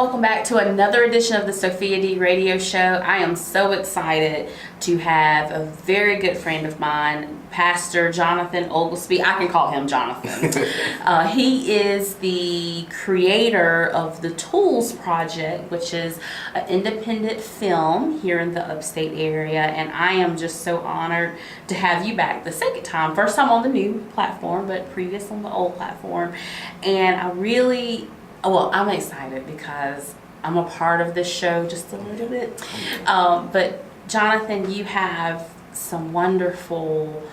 welcome back to another edition of the Sophia D Radio Show. I am so excited to have a very good friend of mine, Pastor Jonathan Oglesby. I can call him Jonathan. He is the creator of the Tools Project, which is an independent film here in the upstate area, and I am just so honored to have you back the second time. First time on the new platform, but previous on the old platform. And I'm excited because I'm a part of this show just a little bit. But Jonathan, you have some wonderful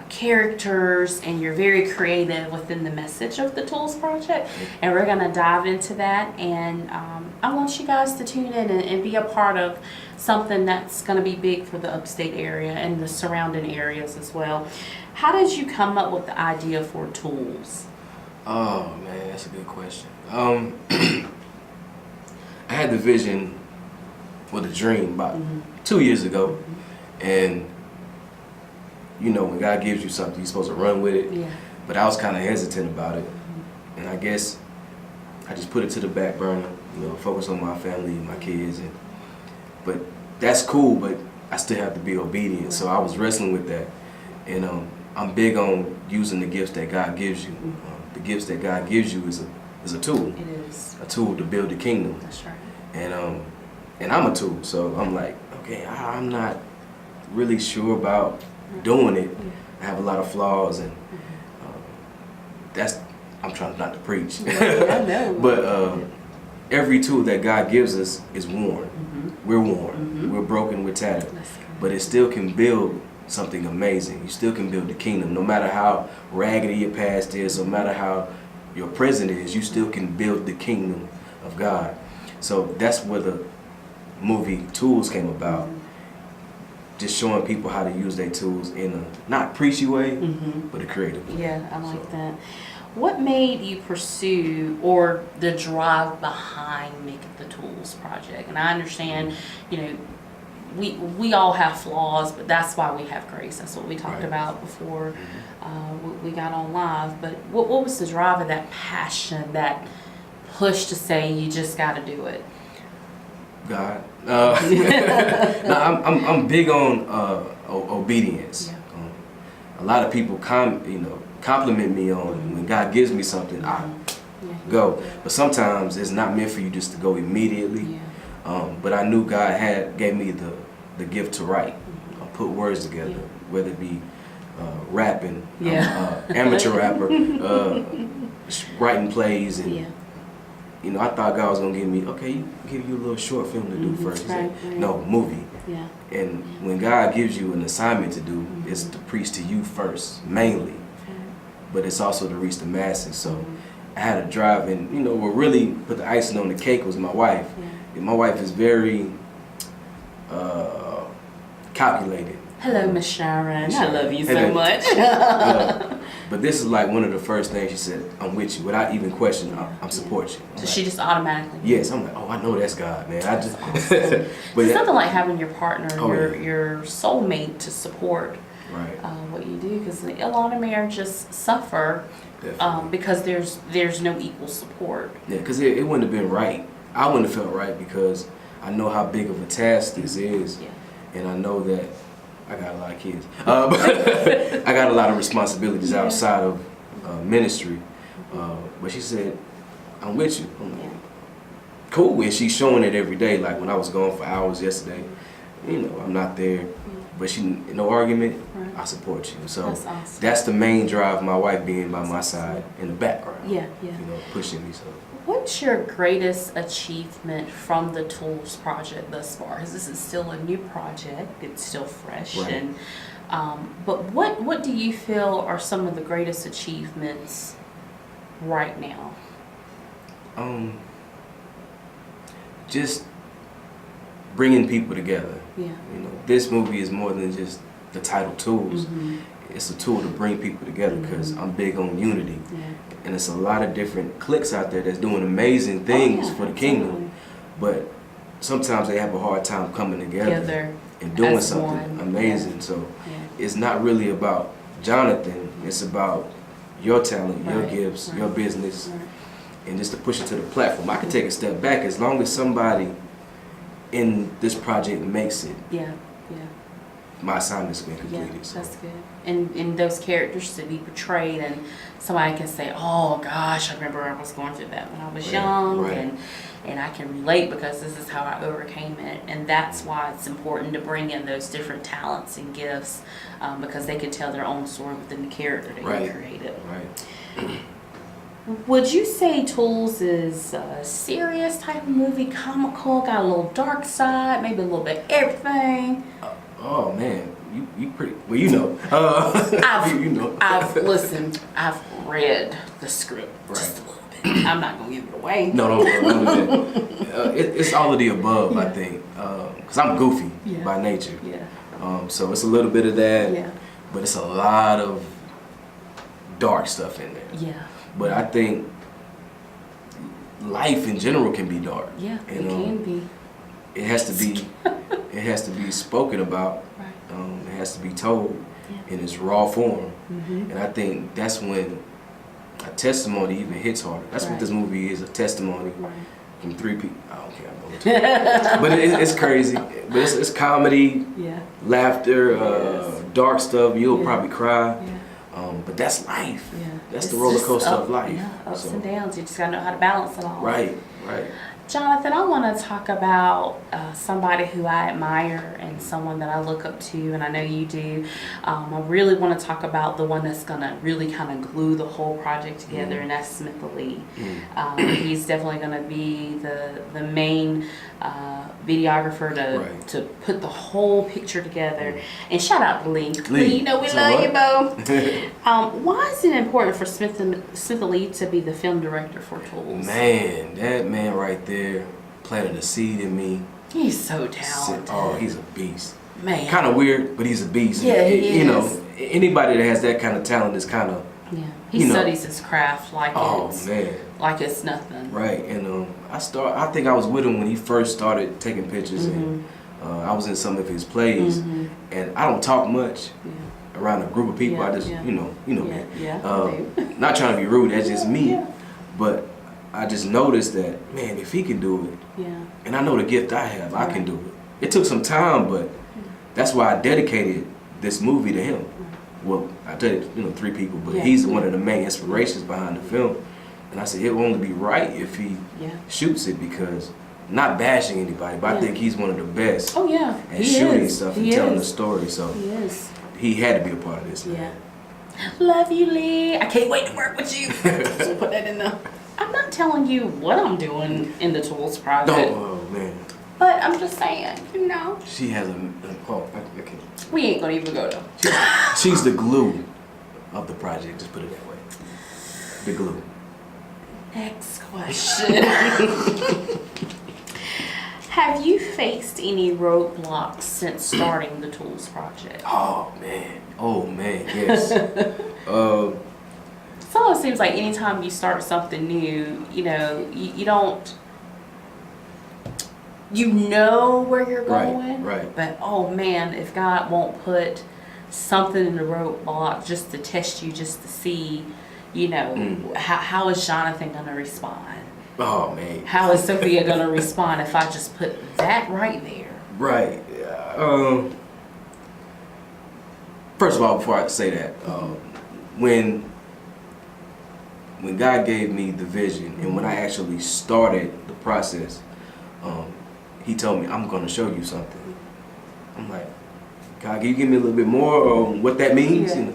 characters, and you're very creative within the message of the Tools Project. And we're going to dive into that. And I want you guys to tune in and be a part of something that's going to be big for the upstate area and the surrounding areas as well. How did you come up with the idea for Tools? Oh man, that's a good question. I had the vision with a dream about 2 years ago, and you know, when God gives you something, you're supposed to run with it. Yeah. But I was kind of hesitant about it, and I guess I just put it to the back burner. You know, focus on my family and my kids, but that's cool. But I still have to be obedient. So I was wrestling with that, and I'm big on using the gifts that God gives you. The gifts that God gives you is a tool. It is a tool to build the kingdom. That's right. And I'm a tool, so I'm like, okay, I'm not really sure about doing it. I have a lot of flaws, and I'm trying not to preach. I know. But every tool that God gives us is worn. We're worn. We're broken. We're tattered. But it still can build something amazing. You still can build the kingdom. No matter how raggedy your past is, no matter how your present is, you still can build the kingdom of God. So that's where the movie Tools came about. Just showing people how to use their tools in a not preachy way, but a creative way. Yeah, I like that. What made you pursue, or the drive behind making the Tools Project? And I understand, you know, we all have flaws, but that's why we have grace. That's what we talked about before we got on live. But what was the drive of that passion, that push to say you just got to do it? God. No, I'm big on obedience. Yeah. A lot of people compliment me on when God gives me something, I go. But sometimes it's not meant for you just to go immediately. But I knew God gave me the gift to write, put words together, whether it be rapping, amateur rapper, writing plays, and you know, I thought God was gonna give you a little short film to do first. Right. No, movie. Yeah. And when God gives you an assignment to do, it's to preach to you first, mainly, but it's also to reach the masses. So I had a drive, and you know, what really put the icing on the cake was my wife. And my wife is very calculated. Hello, Miss Sharon. I love you so much. But this is like one of the first things she said, I'm with you, without even questioning, I'm support you. So she just automatically. Yes, I'm like, oh, I know that's God, man. That's awesome. But it's nothing like having your partner, your soulmate to support what you do, because a lot of marriages suffer because there's no equal support. Yeah, because it wouldn't have been right. I wouldn't have felt right, because I know how big of a task this is, and I know that I got a lot of kids. But I got a lot of responsibilities outside of ministry. But she said, I'm with you. I'm like, cool. And she's showing it every day. Like when I was gone for hours yesterday, you know, I'm not there. But no argument, I support you. So that's awesome. That's the main drive, my wife being by my side in the background. You know, pushing me. So what's your greatest achievement from the Tools Project thus far? Because this is still a new project, it's still fresh, and but what do you feel are some of the greatest achievements right now? Just bringing people together. Yeah. You know, this movie is more than just the title Tools. It's a tool to bring people together, because I'm big on unity. And it's a lot of different cliques out there that's doing amazing things for the kingdom. But sometimes they have a hard time coming together and doing something amazing. So it's not really about Jonathan. It's about your talent, your gifts, your business. and just to push it to the platform. I can take a step back as long as somebody in this project makes it. Yeah. My assignment's been completed. Yeah, so. that's good. And those characters to be portrayed, and somebody can say, "Oh gosh, I remember I was going through that when I was young," and I can relate because this is how I overcame it. And that's why it's important to bring in those different talents and gifts, because they can tell their own story within the character that you created. Right. Would you say Tools is a serious type of movie, comical, got a little dark side, maybe a little bit everything? Oh man, you pretty well. You know, I've listened. I've read the script just a little bit. I'm not gonna give it away. No, don't do that. It's all of the above, I think, because I'm goofy by nature. Yeah. So it's a little bit of that. Yeah. But it's a lot of dark stuff in there. Yeah. But I think life in general can be dark. Yeah, and, it can be. It has to be. It has to be spoken about. Right. It has to be told in its raw form. Mm-hmm. And I think that's when a testimony even hits harder. That's what this movie is, a testimony from 3 people. I don't care. I'm going to but it's crazy. But it's comedy, laughter, dark stuff. You'll probably cry. Yeah. But that's life. Yeah. That's the roller coaster of life. Yeah, ups and downs. You just got to know how to balance it all. Right. Jonathan, I want to talk about somebody who I admire and someone that I look up to, and I know you do. I really want to talk about the one that's going to really kind of glue the whole project together, and that's Smith Lee. He's definitely going to be the main videographer to put the whole picture together. And shout out to Lee. Lee, you know we love you, Bo. Why is it important for Smith Lee to be the film director for Tools? Man, that man right there planted a seed in me. He's so talented. Oh, he's a beast. Man. Kind of weird, but he's a beast. Yeah, he is. You know, anybody that has that kind of talent is kind of. Yeah. He studies his craft like it's nothing. Right, and I think I was with him when he first started taking pictures, and I was in some of his plays, and I don't talk much around a group of people. I just, you know me. Not trying to be rude. That's just me. But I just noticed that, man, if he can do it, and I know the gift I have, I can do it. It took some time, but that's why I dedicated this movie to him. Well, I dedicated, 3 people, but he's one of the main inspirations behind the film. And I said it will only be right if he shoots it, because not bashing anybody, but I think he's one of the best at shooting stuff and telling the story. So he had to be a part of this. Man. Love you, Lee. I can't wait to work with you. So put that in there. I'm not telling you what I'm doing in the Tools project. Oh man. But I'm just saying, She has okay. We ain't gonna even go there. She's the glue of the project, just put it that way. The glue. Next question. Have you faced any roadblocks since starting the Tools project? Oh man, yes. It almost seems like anytime you start something new, you don't, where you're going. Right. But oh man, if God won't put something in the roadblock just to test you, just to see, how is Jonathan gonna respond? Oh man. How is Sophia gonna respond if I just put that right there? Right. First of all, before I say that, when God gave me the vision and when I actually started the process, he told me, I'm going to show you something. I'm like, God, can you give me a little bit more on what that means? I'm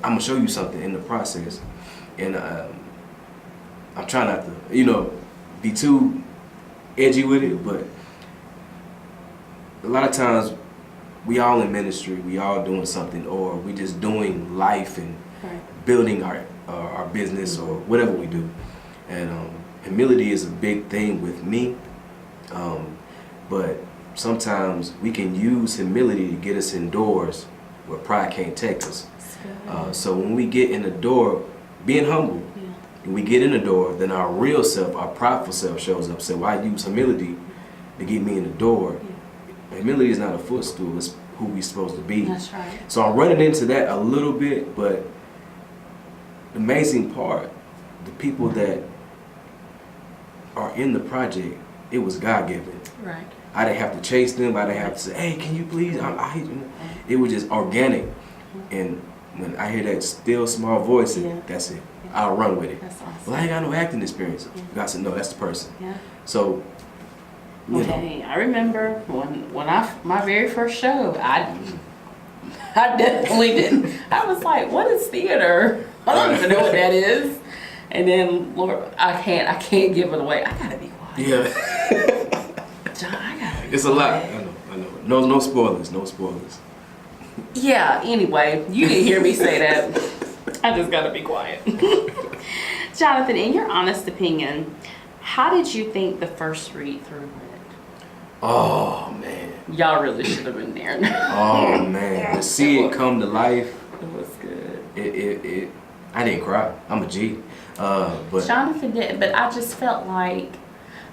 going to show you something in the process. And I'm trying not to, be too edgy with it, but a lot of times we all in ministry, we all doing something, or we just doing life and building our business or whatever we do. And humility is a big thing with me, but sometimes we can use humility to get us in doors where pride can't take us. So when we get in the door, being humble, and we get in the door, then our real self, our prideful self shows up. So I use humility to get me in the door. Humility is not a footstool, it's who we're supposed to be. That's right. So I'm running into that a little bit, but the amazing part, the people that are in the project, it was God given. Right. I didn't have to chase them. I didn't have to say, "Hey, can you please?" It was just organic. And when I hear that still small voice, that's it. Yeah. I'll run with it. That's awesome. Well, I ain't got no acting experience. God said, "No, that's the person." Yeah. So, you know. Hey, I remember when my very first show, I definitely didn't. I was like, "What is theater? I don't even know what that is." And then, Lord, I can't give it away. I gotta be quiet. Yeah. John, I gotta be It's quiet. a lot. I know. No spoilers. No spoilers. Yeah, anyway, you didn't hear me say that. I just gotta be quiet. Jonathan, in your honest opinion, how did you think the first read through went? Oh man. Y'all really should have been there. Oh man. To see it come to life. It was good. It I didn't cry. I'm a G. But Jonathan didn't, but I just felt like,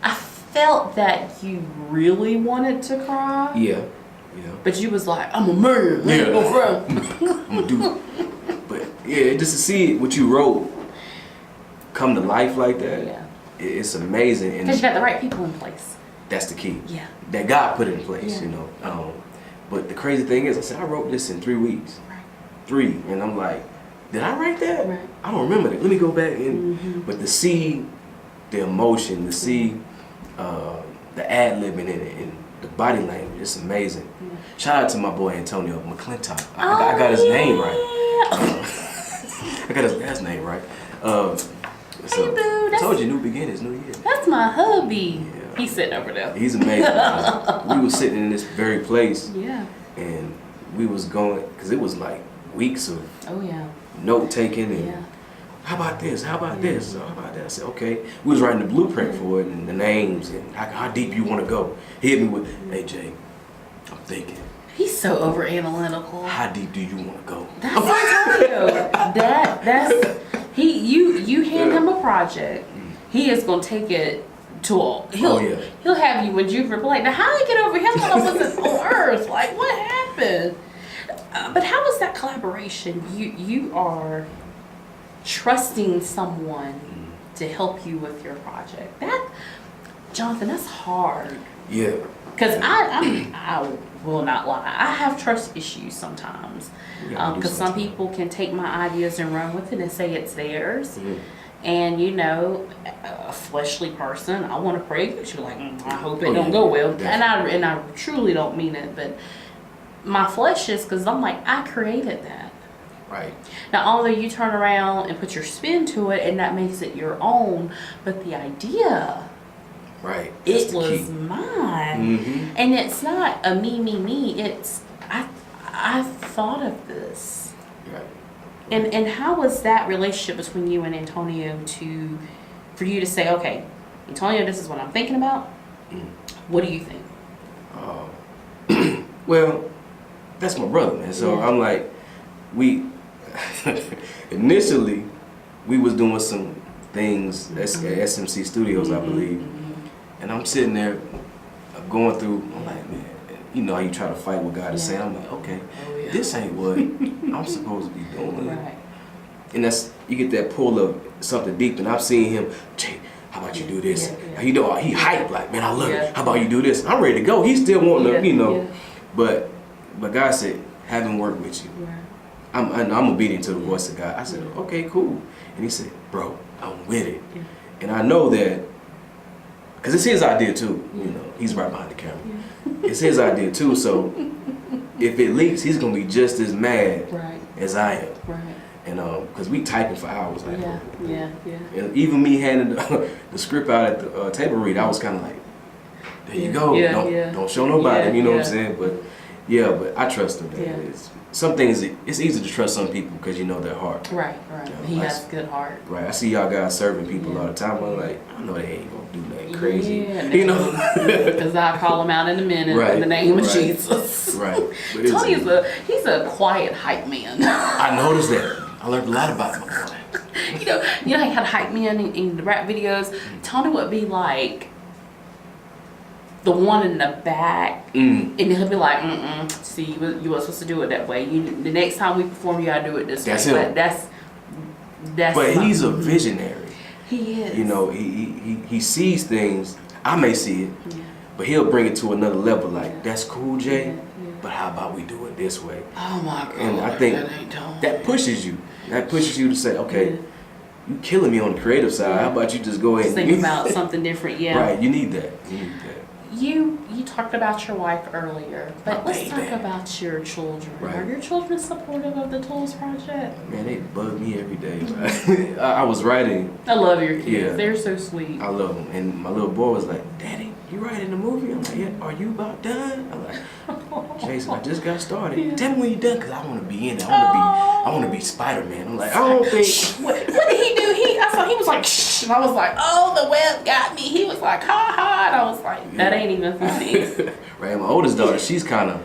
I felt that you really wanted to cry. yeah. But you was like, I'm a man. I ain't gonna cry. I'm gonna do it. But yeah, just to see what you wrote come to life like that, Yeah. it's amazing. And Because you got the right people in place. that's the key. Yeah. That God put in place, Yeah. you know. But the crazy thing is, I said I wrote this in 3 weeks. Right. 3, and I'm like, did I write that? Right. I don't remember that. Let me go back and. But to see the emotion, to see the ad libbing in it, and the body language, it's amazing. Yeah. Shout out to my boy Antonio McClintock. I got his name right. I got his last name right. So, Hey, boo, I told you, new beginnings, new year. That's my hubby. Yeah. He's sitting over there. He's amazing. We was sitting in this very place, Yeah. and we was going, because it was like weeks of Oh, yeah. note taking and Yeah. how about this? How about this? How about that? I said, okay. We was writing the blueprint for it and the names and how deep you want to go. He hit me with, hey Jay, I'm thinking, He's so over analytical. how deep do you want to go? That's Antonio. That's you hand him a project, he is gonna take it to all. He'll have you when Jupiter like, now how did I get over here? I thought I wasn't on Earth. Like, what happened? But how was that collaboration? You are trusting someone to help you with your project. That, Jonathan, that's hard. Yeah. Because I will not lie. I have trust issues sometimes. Because some people can take my ideas and run with it and say it's theirs. Mm-hmm. And you know, a fleshly person, I want to pray because you're like, I hope it don't go well. Definitely. And I truly don't mean it, but my flesh is, because I'm like, I created that. Right. Now, although you turn around and put your spin to it, and that makes it your own, but the idea, Right. That's it the was key. mine. Mm-hmm. And it's not a me. It's I thought of this. Right. And how was that relationship between you and Antonio for you to say, okay, Antonio, this is what I'm thinking about. What do you think? Well, that's my brother, man. So Yeah. I'm like, initially, we was doing some things at SMC Studios, I believe. And I'm sitting there going through, I'm like, man, you know how you try to fight what God is saying. I'm like, okay, this ain't what I'm supposed to be doing. Right. And that's, you get that pull of something deep. And I've seen him, Jay, how about you do this? Yeah. You know, he hyped like, man, I love it. How about you do this? I'm ready to go. He's still wanting to, you know. Yeah. But God said, have him work with you. Right. I'm obedient to the voice of God. I said, okay, cool. And he said, bro, I'm with it. Yeah. And I know that, because it's his idea too. You know, he's right behind the camera. It's his idea too. So if it leaks, he's gonna be just as mad Right. as I am. Right. And because we typing for hours, like, Yeah. and even me handing the script out at the table read, I was kind of like, there you go. Don't show nobody. You know what I'm saying? But I trust him. Yeah. Some things, it's easy to trust some people because you know their heart. Right. Yeah, He has a good heart. Right. I see y'all guys serving people all the time. I'm like, I know they ain't gonna do nothing crazy. You know? Because I'll call him out in a minute in the name of Jesus. Right. But Tony's he's a quiet hype man. I noticed that. I learned a lot about him. you know how had hype men in the rap videos. Tony would be like the one in the back, and he'll be like, see, you were supposed to do it that way. The next time we perform, you gotta do it this That's way. him. But that's. But he's a visionary. He is. You know, he sees things. I may see it, but he'll bring it to another level. Like, that's cool, Jay, but how about we do it this way? Oh my God. And I think that pushes you. That pushes you to say, okay, you killing me on the creative side. How about you just go ahead and think about something different? Yeah. Right. You need that. You need that. You talked about your wife earlier, but let's talk about your children. Right. Are your children supportive of the Tools Project? Man, they bug me every day. Right? I was writing. I love your kids. Yeah. They're so sweet. I love them. And my little boy was like, Daddy, you writing the movie? I'm like, yeah. Are you about done? I'm like, Jason, I just got started. Yeah. Tell me when you're done, because I want to be in it. I want to be Spider-Man. I'm like, I don't think. What did he do? I saw he was like, shh, and I was like, oh, the web got me. He was like, ha ha, and I was like, that ain't even funny. Right, my oldest daughter, she's kind of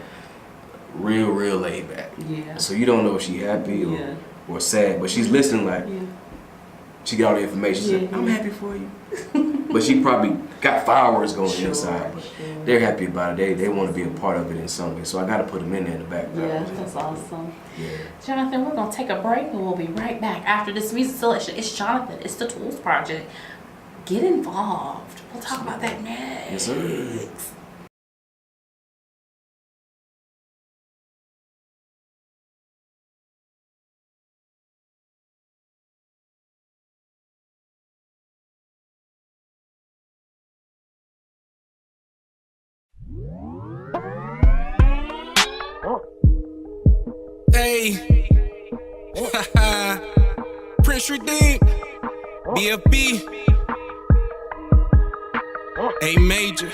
real laid back. Yeah. So you don't know if she's happy or sad, but she's listening like, she got all the information. She's like, I'm happy for you. But she probably got fireworks going inside. But they're happy about it. They want to be a part of it in some way. So I got to put them in there in the background. Yeah, that's awesome. Yeah. Jonathan, we're going to take a break and we'll be right back after this music selection. It's Jonathan. It's the Tools Project. Get involved. We'll talk about that next. Yes, sir. Hey, Prince Redeemed, BFB, A Major.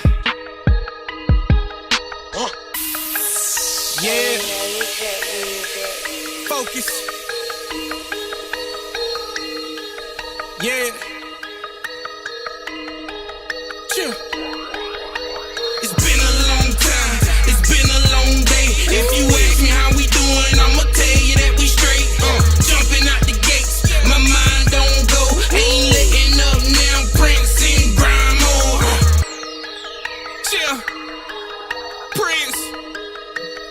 Yeah, focus. Yeah, chill. It's been a long time. It's been a long day. If you ask me how we doing, I'ma tell you that we straight. Jumping out the gates, my mind don't go. Ain't letting up now, Prince in grime mode. Chill, Prince.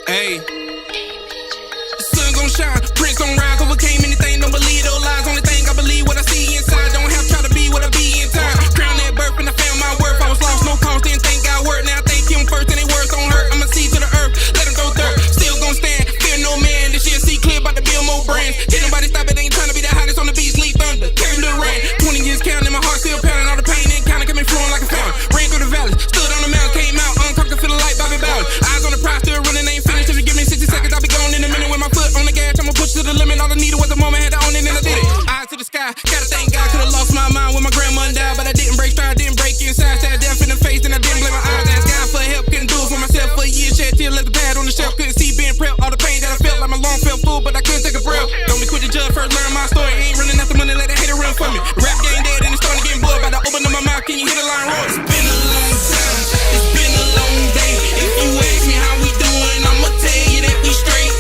Hey, the sun gon' shine, Prince gon' rise. Overcame anything, don't believe those lies. Only thing I believe what I see inside. Don't have to try to be what I be in time. Crown that birth and I found my worth. I was lost, no cause, didn't think I worked. Now I thank him first and they words don't hurt. I'ma see to the earth, let him throw dirt. Still gon' stand, fear no man. This year see clear about to build more brands. Did nobody stop it, ain't trying to be the hottest on the beach, lead thunder. Carry the rain, 20 years counting, my heart still pounding. All the pain and counting, coming flowing like a fountain. Ran through the valleys, stood on the mountain, came out unconquered, feeling like Bobby Bowden. Eyes on the prize, still running, ain't finished. If you give me 60 seconds, I'll be gone in a minute. With my foot on the gas, I'ma push to the limit. All I needed was a moment, had to own it, and I did it. Eyes to the sky, gotta thank God. Could've lost my mind when my grandma died, but I didn't break stride, didn't break inside. Stared death in the face, and I didn't blame my eyes. Asked God for help, couldn't do it for myself. For years, shed tears, left the pad on the shelf. Couldn't see being prepped, all the pain that I felt. Like my lungs felt full, but I couldn't take a breath. Don't be quick to judge, first learn my story. Ain't running after money, let the hater run from me. Rap game dead, and it's starting to get bored. About to open up my mouth, can you hear the line roar? It's been a long time, it's been a long day. If you ask me how we doing, I'ma tell you that we straight.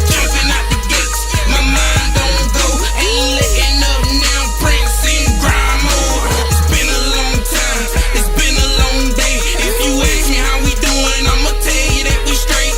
Jumping out the gates, my mind don't go. Ain't letting up now, Prince in grime mode. It's been a long time, it's been a long day. If you ask me how we doing, I'ma tell you that we straight.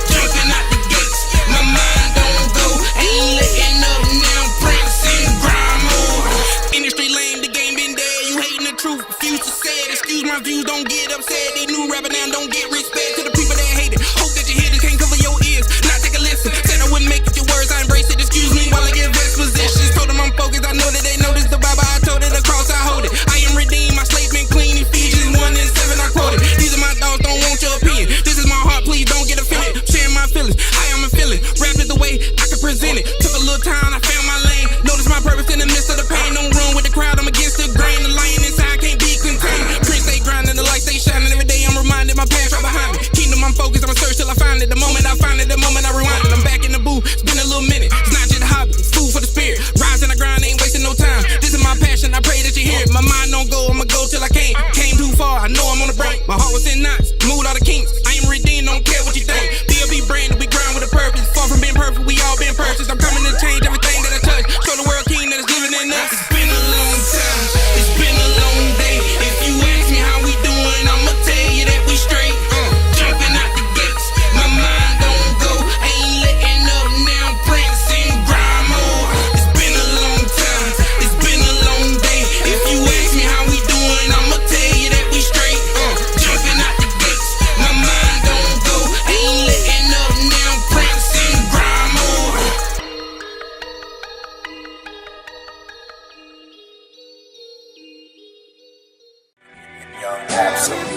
Jumping out the gates, my mind don't go. Ain't letting up now, Prince in grime mode. Industry lame, the game been dead. You hating the truth, refuse to say it. Excuse my views, don't get upset. They new rapper now, don't get respect to the people that hate it. Hope that you hear this, can't cover your ears. Not take a listen. Said I wouldn't make it your words, I embrace it. Excuse me while I give expositions. Told them I'm focused, I know that they noticed the Bible. I told it across, I hold it. I am redeemed, my slave been clean. Ephesians 1:7, I quote it. These are my dogs, don't want your opinion. This is my heart, please don't get offended. Sharing my feelings, I am a feeling. Rap is the way I can present it. Took a little time, I found my lane. Notice my purpose in the midst of the pain. Don't run with the crowd, I'm against the grain. The lion inside can't be contained. Prince stay grinding, the light stay shining. Every day I'm reminded my past right behind me. Kingdom, I'm focused, I'ma search till I find it. The moment I find it, the moment I rewind it. I'm back in the booth, it's been a little minute. It's not just a hobby, it's food for the spirit. Rise and I grind, ain't wasting no time. This is my passion, I pray that you hear it. My mind don't go, I'ma go till I can't. Came too far, I know I'm on the brink. My heart was in knots, moved all the kinks. I am redeemed, don't care what you think. BLB brand, we grind with a purpose. Far from being perfect, we all been purchased. I'm coming to change everything that I touch. Show the world king that is living in us. It's been a long time, it's been a long day. If you ask me how we doing, I'ma tell you that we straight. Jumping out the gates, my mind don't go. Ain't letting up now, Prince in grime mode. It's been a long time, it's been a long day. If you So